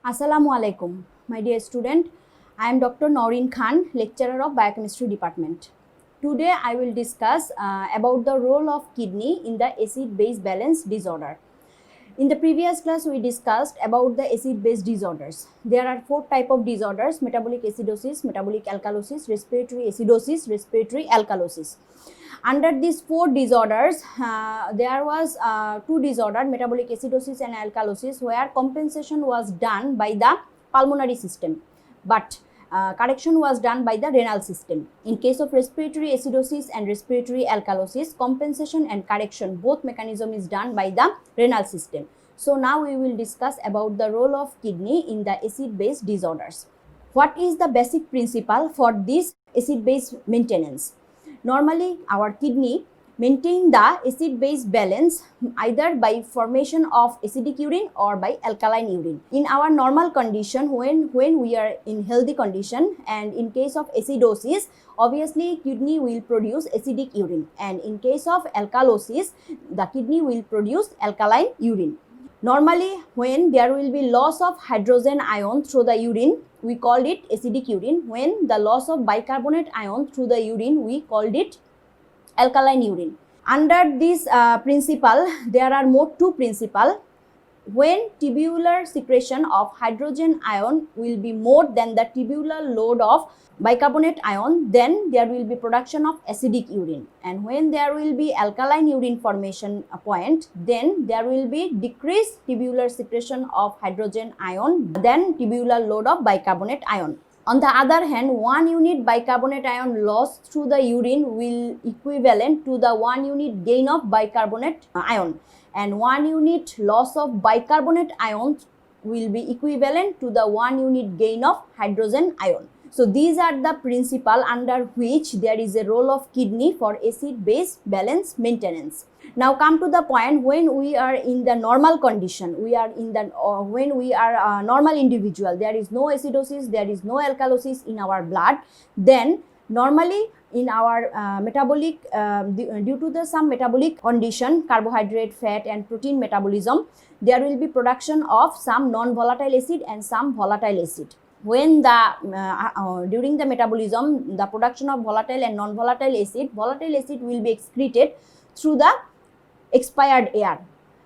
Assalamu alaikum, my dear student. I am Dr. Noreen Khan, lecturer of Biochemistry department. Today I will discuss about the role of kidney in the acid-base balance disorder. In the previous class, we discussed about the acid-base disorders. There are 4 types of disorders: metabolic acidosis, metabolic alkalosis, respiratory acidosis, respiratory alkalosis. Under these 4 disorders, there was 2 disorders, metabolic acidosis and alkalosis, where compensation was done by the pulmonary system, but correction was done by the renal system. In case of respiratory acidosis and respiratory alkalosis, compensation and correction, both mechanism is done by the renal system. So now we will discuss about the role of kidney in the acid-base disorders. What is the basic principle for this acid-base maintenance? Normally, our kidney maintain the acid-base balance either by formation of acidic urine or by alkaline urine. In our normal condition, when we are in healthy condition, and in case of acidosis, obviously kidney will produce acidic urine, and in case of alkalosis, the kidney will produce alkaline urine. Normally, when there will be loss of hydrogen ion through the urine, we called it acidic urine. When the loss of bicarbonate ion through the urine, we called it alkaline urine. Under this principle, there are more 2 principles. When tubular secretion of hydrogen ion will be more than the tubular load of bicarbonate ion, then there will be production of acidic urine, and when there will be alkaline urine formation point, then there will be decreased tubular secretion of hydrogen ion than tubular load of bicarbonate ion. On the other hand, 1 unit bicarbonate ion loss through the urine will equivalent to the 1 unit gain of bicarbonate ion, and 1 unit loss of bicarbonate ion will be equivalent to the 1 unit gain of hydrogen ion. So these are the principle under which there is a role of kidney for acid-base balance maintenance. Now come to the point, when we are in the normal condition, we are in the when we are a normal individual, there is no acidosis, there is no alkalosis in our blood, then normally in our metabolic due to some metabolic condition, carbohydrate, fat and protein metabolism, there will be production of some non-volatile acid and some volatile acid. When the during the metabolism, the production of volatile and non-volatile acid will be excreted through the expired air,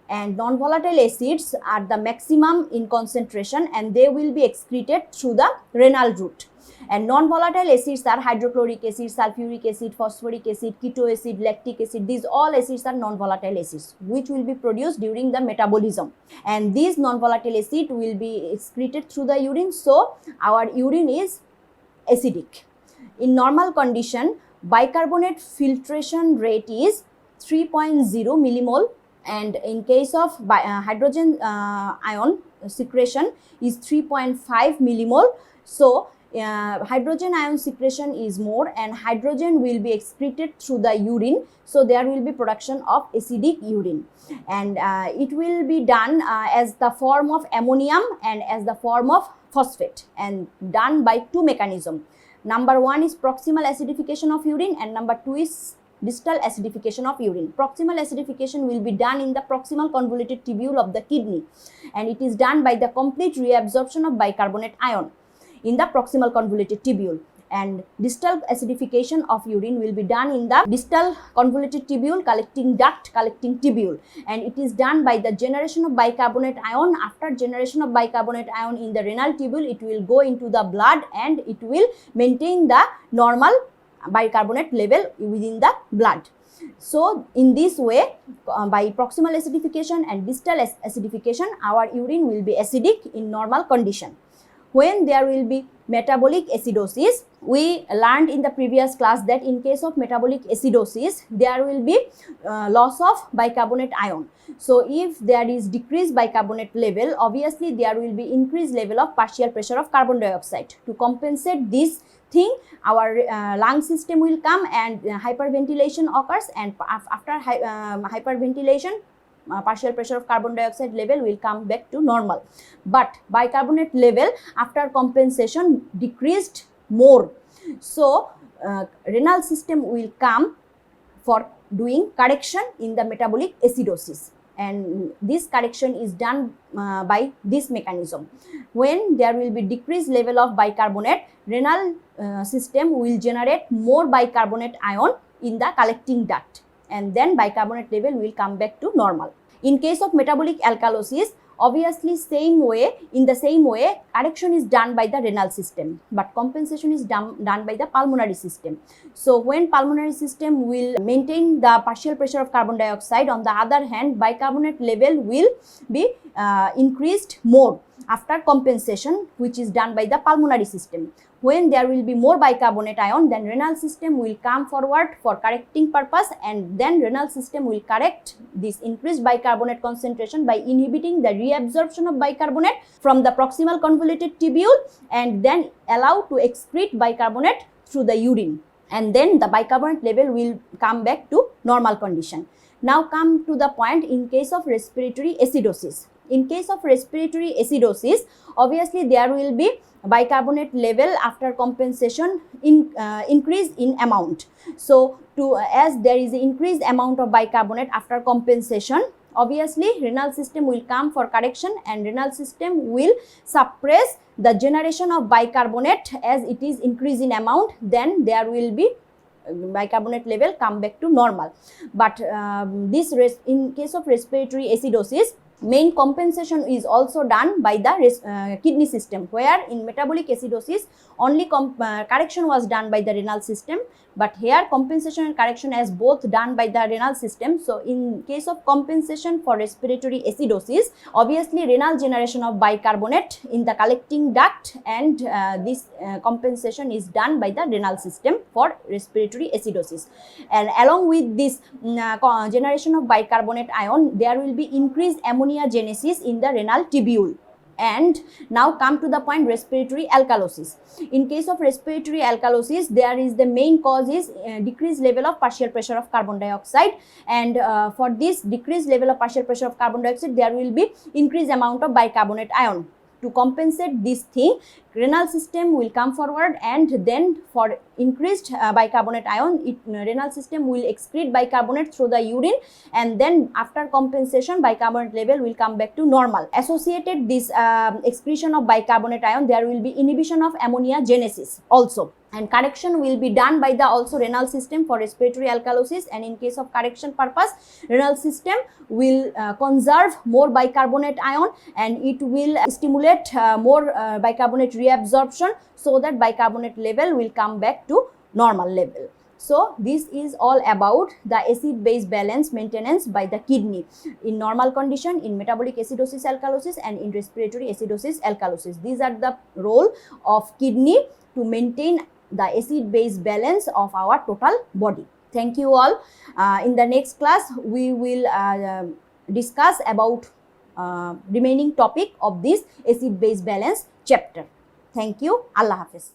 and non-volatile acids are the maximum in concentration and they will be excreted through the renal route. And non-volatile acids are hydrochloric acid, sulfuric acid, phosphoric acid, keto acid, lactic acid. These all acids are non-volatile acids which will be produced during the metabolism, and these non-volatile acid will be excreted through the urine, so our urine is acidic. In normal condition, bicarbonate filtration rate is 3.0 millimole, and in case of hydrogen ion secretion is 3.5 millimole. So hydrogen ion secretion is more and hydrogen will be excreted through the urine, so there will be production of acidic urine, and it will be done as the form of ammonium and as the form of phosphate, and done by 2 mechanisms. Number 1 is proximal acidification of urine, and number 2 is distal acidification of urine. Proximal acidification will be done in the proximal convoluted tubule of the kidney, and it is done by the complete reabsorption of bicarbonate ion in the proximal convoluted tubule, and distal acidification of urine will be done in the distal convoluted tubule, collecting duct, collecting tubule, and it is done by the generation of bicarbonate ion. After generation of bicarbonate ion in the renal tubule, it will go into the blood and it will maintain the normal bicarbonate level within the blood. So in this way, by proximal acidification and distal acidification, our urine will be acidic in normal condition. When there will be metabolic acidosis, we learned in the previous class that in case of metabolic acidosis, there will be loss of bicarbonate ion. So if there is decreased bicarbonate level, obviously there will be increased level of partial pressure of carbon dioxide. To compensate this thing, our lung system will come and hyperventilation occurs, and after hyperventilation, partial pressure of carbon dioxide level will come back to normal, but bicarbonate level after compensation decreased more, so renal system will come for doing correction in the metabolic acidosis. and this correction is done by this mechanism. When there will be decreased level of bicarbonate, renal system will generate more bicarbonate ion in the collecting duct, and then bicarbonate level will come back to normal. In case of metabolic alkalosis, obviously in the same way correction is done by the renal system, but compensation is done by the pulmonary system. So when pulmonary system will maintain the partial pressure of carbon dioxide, on the other hand bicarbonate level will be increased more after compensation, which is done by the pulmonary system. When there will be more bicarbonate ion, then renal system will come forward for correcting purpose, and then renal system will correct this increased bicarbonate concentration by inhibiting the reabsorption of bicarbonate from the proximal convoluted tubule, and then allow to excrete bicarbonate through the urine, and then the bicarbonate level will come back to normal condition. Now come to the point in case of respiratory acidosis. In case of respiratory acidosis, obviously there will be bicarbonate level after compensation increase in amount. So as there is increased amount of bicarbonate after compensation, obviously renal system will come for correction, and renal system will suppress the generation of bicarbonate as it is increased in amount. Then there will be bicarbonate level come back to normal. But in case of respiratory acidosis, main compensation is also done by the kidney system, where in metabolic acidosis only correction was done by the renal system, but here compensation and correction as both done by the renal system. So in case of compensation for respiratory acidosis, obviously renal generation of bicarbonate in the collecting duct, and this compensation is done by the renal system for respiratory acidosis. And along with this generation of bicarbonate ion, there will be increased ammonia genesis in the renal tubule. And now come to the point respiratory alkalosis. In case of respiratory alkalosis, there is the main cause is decreased level of partial pressure of carbon dioxide, and for this decreased level of partial pressure of carbon dioxide, there will be increased amount of bicarbonate ion. To compensate this thing, renal system will come forward, and then for increased bicarbonate ion, renal system will excrete bicarbonate through the urine, and then after compensation bicarbonate level will come back to normal. Associated this excretion of bicarbonate ion, there will be inhibition of ammonia genesis also, and correction will be done by the also renal system for respiratory alkalosis. And in case of correction purpose, renal system will conserve more bicarbonate ion, and it will stimulate more bicarbonate reabsorption, so that bicarbonate level will come back to normal level. So this is all about the acid-base balance maintenance by the kidney in normal condition, in metabolic acidosis alkalosis, and in respiratory acidosis alkalosis. These are the role of kidney to maintain the acid-base balance of our total body. Thank you all. In the next class, we will discuss about remaining topic of this acid-base balance chapter. Thank you. Allah Hafiz.